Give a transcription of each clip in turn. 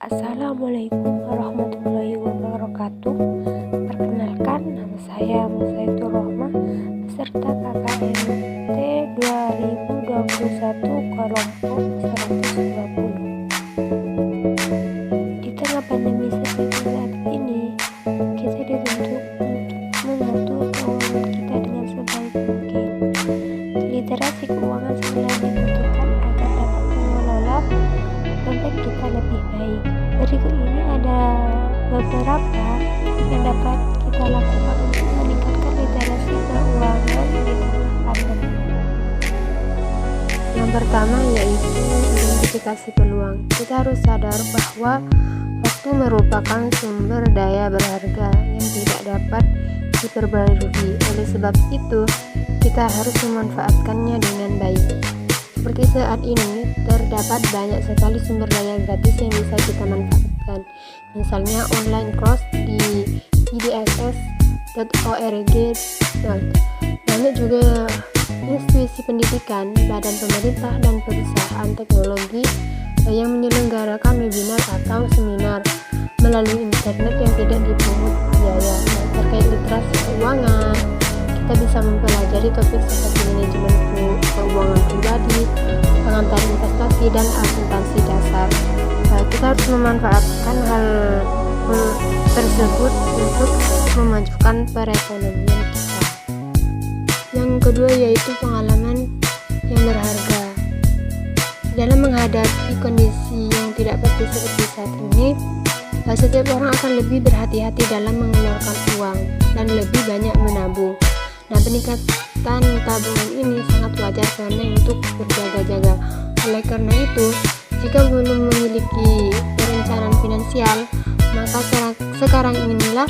Assalamualaikum warahmatullahi wabarakatuh. Perkenalkan, nama saya Musaitur Rohmah peserta KKNT 2021 kelompok 120. Di tengah pandemi seperti saat ini, kita dituntut untuk mengatur keuangan kita dengan sebaik mungkin. Literasi keuangan sangat dibutuhkan agar dapat mengelola dompet kita lebih baik. Berikut ini ada beberapa yang dapat kita lakukan untuk meningkatkan literasi keuangan di tengah pandemi. Yang pertama yaitu identifikasi peluang. Kita harus sadar bahwa waktu merupakan sumber daya berharga yang tidak dapat diperbarui. Oleh sebab itu, kita harus memanfaatkannya dengan baik. Seperti saat ini, terdapat banyak sekali sumber daya gratis yang bisa kita manfaatkan. Misalnya online course di idss.org. Banyak juga institusi pendidikan, badan pemerintah, dan perusahaan teknologi yang menyelenggarakan webinar atau seminar melalui internet yang tidak dipungut biaya. Terkait literasi keuangan, kita bisa mempelajari topik seperti manajemen keuangan pribadi, pengantar investasi, dan akuntansi dasar. Kita harus memanfaatkan hal tersebut untuk memajukan perekonomian kita. Yang kedua yaitu pengalaman yang berharga. Dalam menghadapi kondisi yang tidak pasti seperti saat ini, setiap orang akan lebih berhati-hati dalam mengeluarkan uang dan lebih banyak menabung. Nah, peningkatan tabungan ini sangat wajar karena untuk berjaga-jaga. Oleh karena itu, jika belum memiliki perencanaan finansial, maka sekarang inilah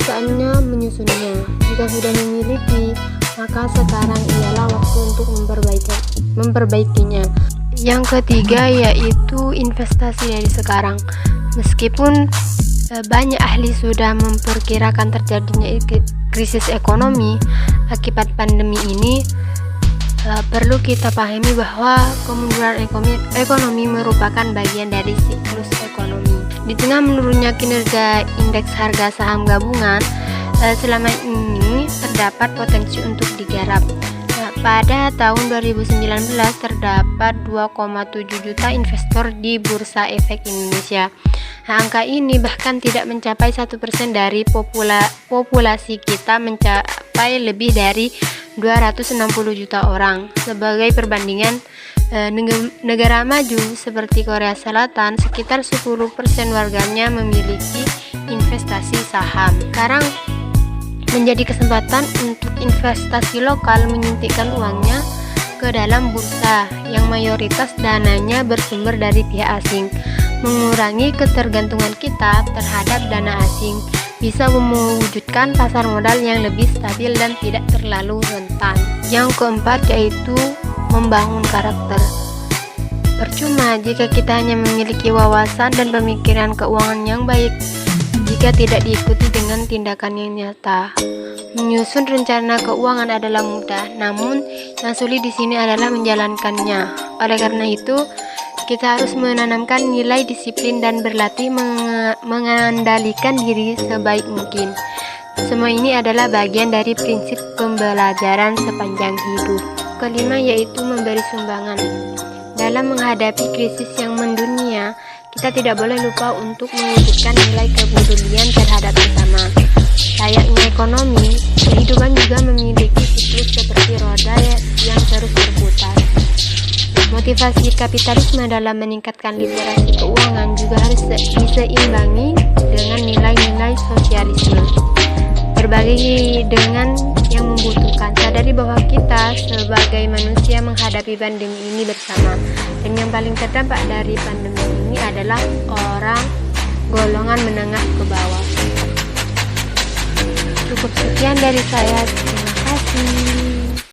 saatnya menyusunnya. Jika sudah memiliki, maka sekarang ialah waktu untuk memperbaikinya. Yang ketiga yaitu investasi dari sekarang. Meskipun banyak ahli sudah memperkirakan terjadinya krisis ekonomi akibat pandemi ini, perlu kita pahami bahwa kemunduran ekonomi merupakan bagian dari siklus ekonomi. Di tengah menurunnya kinerja indeks harga saham gabungan, selama ini terdapat potensi untuk digarap. Pada tahun 2019 terdapat 2,7 juta investor di Bursa Efek Indonesia. Angka ini bahkan tidak mencapai 1% dari populasi kita, mencapai lebih dari 260 juta orang. Sebagai perbandingan, negara maju seperti Korea Selatan sekitar 10% warganya memiliki investasi saham. Sekarang menjadi kesempatan untuk investasi lokal menyuntikkan uangnya ke dalam bursa yang mayoritas dananya bersumber dari pihak asing. Mengurangi ketergantungan kita terhadap dana asing bisa mewujudkan pasar modal yang lebih stabil dan tidak terlalu rentan. Yang keempat yaitu membangun karakter. Percuma jika kita hanya memiliki wawasan dan pemikiran keuangan yang baik jika tidak diikuti dengan tindakan yang nyata. Menyusun rencana keuangan adalah mudah, namun yang sulit di sini adalah menjalankannya. Oleh karena itu, kita harus menanamkan nilai disiplin dan berlatih mengendalikan diri sebaik mungkin. Semua ini adalah bagian dari prinsip pembelajaran sepanjang hidup. Kelima yaitu memberi sumbangan. Dalam menghadapi krisis yang mendunia, kita tidak boleh lupa untuk mewujudkan nilai kepedulian terhadap sesama. Layaknya ekonomi, kehidupan juga memiliki siklus seperti roda yang terus berputar. Motivasi kapitalisme dalam meningkatkan literasi keuangan juga harus diseimbangi dengan nilai-nilai sosialisme. Berbagi dengan yang membutuhkan. Sadari bahwa kita sebagai manusia menghadapi pandemi ini bersama. Dan yang paling terdampak dari pandemi ini adalah orang golongan menengah ke bawah. Cukup sekian dari saya. Terima kasih.